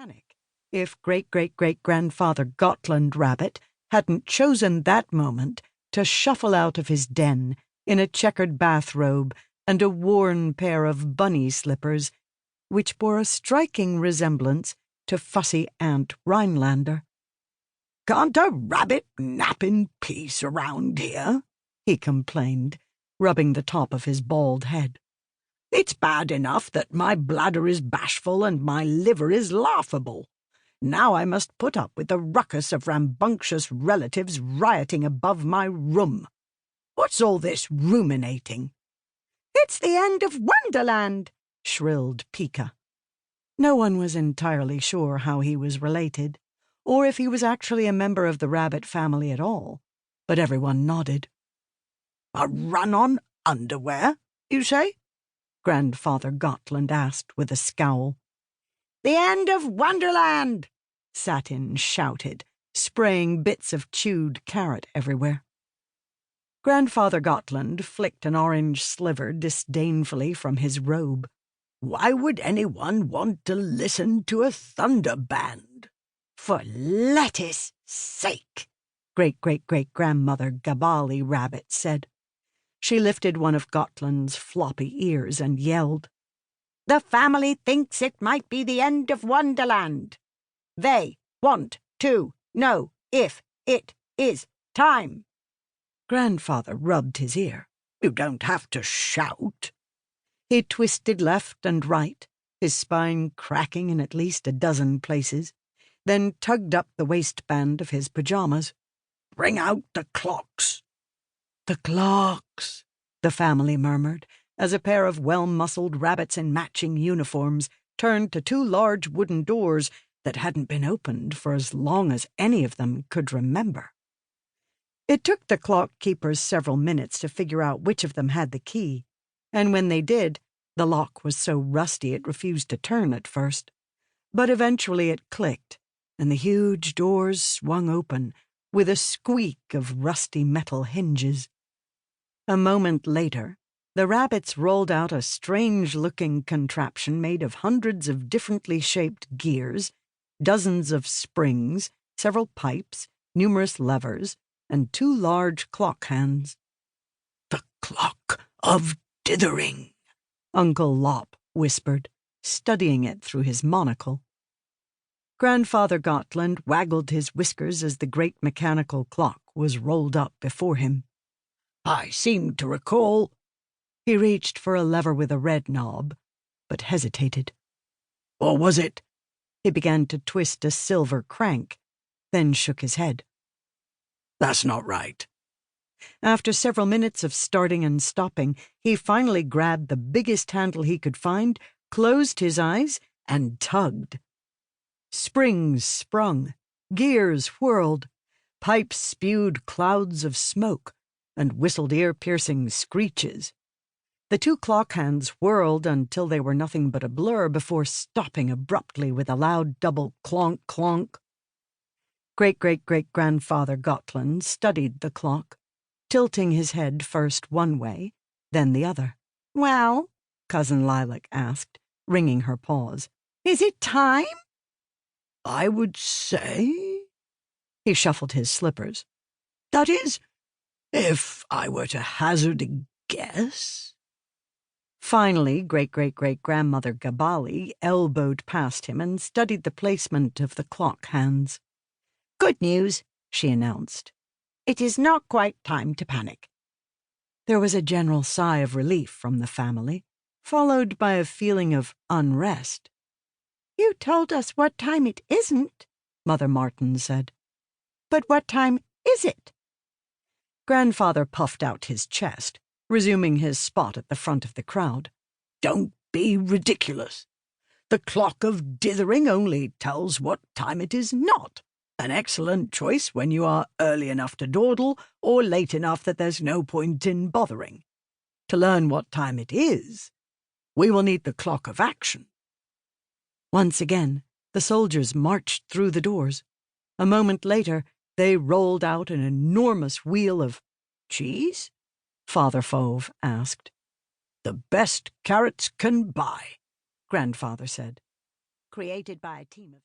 panic if great-great-great-grandfather Gotland Rabbit hadn't chosen that moment to shuffle out of his den in a checkered bathrobe and a worn pair of bunny slippers, which bore a striking resemblance to fussy Aunt Rhinelander. "Can't a rabbit nap in peace around here?" he complained, rubbing the top of his bald head. "It's bad enough that my bladder is bashful and my liver is laughable. Now I must put up with a ruckus of rambunctious relatives rioting above my room. What's all this ruminating?" "It's the end of Wonderland!" shrilled Pika. No one was entirely sure how he was related, or if he was actually a member of the rabbit family at all, but everyone nodded. "A run on underwear, you say?" Grandfather Gotland asked with a scowl. "The end of Wonderland!" Satin shouted, spraying bits of chewed carrot everywhere. Grandfather Gotland flicked an orange sliver disdainfully from his robe. "Why would anyone want to listen to a thunder band?" "For lettuce sake," great-great-great-grandmother Gabali Rabbit said. She lifted one of Gotland's floppy ears and yelled, "The family thinks it might be the end of Wonderland. They want to know if it is time." Grandfather rubbed his ear. "You don't have to shout." He twisted left and right, his spine cracking in at least a dozen places, then tugged up the waistband of his pajamas. "Bring out the clocks." "The clocks," the family murmured, as a pair of well-muscled rabbits in matching uniforms turned to two large wooden doors that hadn't been opened for as long as any of them could remember. It took the clock keepers several minutes to figure out which of them had the key, and when they did, the lock was so rusty it refused to turn at first. But eventually it clicked, and the huge doors swung open with a squeak of rusty metal hinges. A moment later, the rabbits rolled out a strange-looking contraption made of hundreds of differently shaped gears, dozens of springs, several pipes, numerous levers, and two large clock hands. "The clock of dithering," Uncle Lop whispered, studying it through his monocle. Grandfather Gotland waggled his whiskers as the great mechanical clock was rolled up before him. "I seem to recall—" He reached for a lever with a red knob, but hesitated. "Or was it—" He began to twist a silver crank, then shook his head. "That's not right." After several minutes of starting and stopping, he finally grabbed the biggest handle he could find, closed his eyes, and tugged. Springs sprung, gears whirled, pipes spewed clouds of smoke, and whistled ear-piercing screeches. The two clock hands whirled until they were nothing but a blur before stopping abruptly with a loud double clonk-clonk. Great-great-great-grandfather Gotland studied the clock, tilting his head first one way, then the other. "Well," Cousin Lilac asked, wringing her paws, "is it time?" "I would say—" He shuffled his slippers. "That is, if I were to hazard a guess—" Finally, great-great-great-grandmother Gabali elbowed past him and studied the placement of the clock hands. "Good news," she announced. "It is not quite time to panic." There was a general sigh of relief from the family, followed by a feeling of unrest. "You told us what time it isn't," Mother Martin said. "But what time is it?" Grandfather puffed out his chest, resuming his spot at the front of the crowd. "Don't be ridiculous. The clock of dithering only tells what time it is not. An excellent choice when you are early enough to dawdle or late enough that there's no point in bothering. To learn what time it is, we will need the clock of action." Once again, the soldiers marched through the doors. A moment later, they rolled out an enormous wheel of "Cheese?" Father Fauve asked. "The best carrots can buy," Grandfather said. "Created by a team of